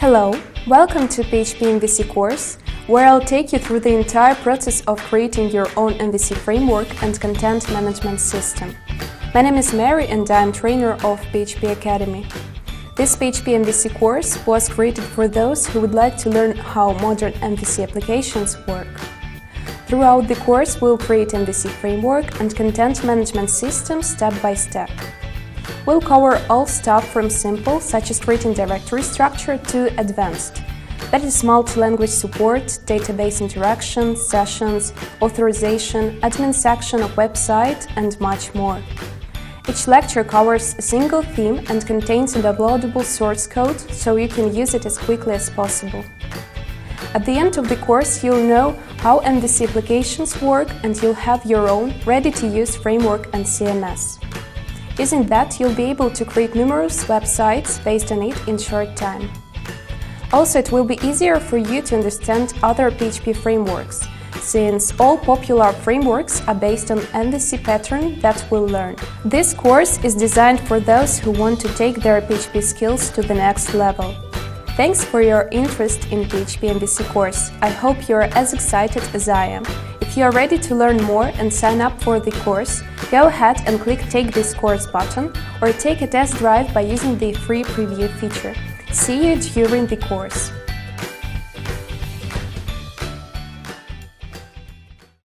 Hello, welcome to PHP MVC course, where I'll take you through the entire process of creating your own MVC framework and content management system. My name is Mary and I'm trainer of PHP-Academy. This PHP MVC course was created for those who would like to learn how modern MVC applications work. Throughout the course, we'll create MVC framework and content management system step by step. We'll cover all stuff from simple, such as creating directory structure, to advanced. That is multi-language support, database interaction, sessions, authorization, admin section of website, and much more. Each lecture covers a single theme and contains a downloadable source code, so you can use it as quickly as possible. At the end of the course, you'll know how MVC applications work and you'll have your own ready-to-use framework and CMS. Using that, you'll be able to create numerous websites based on it in short time. Also, it will be easier for you to understand other PHP frameworks, since all popular frameworks are based on MVC pattern that we'll learn. This course is designed for those who want to take their PHP skills to the next level. Thanks for your interest in PHP MVC course. I hope you're as excited as I am. If you are ready to learn more and sign up for the course, go ahead and click Take this course button or take a test drive by using the free preview feature. See you during the course.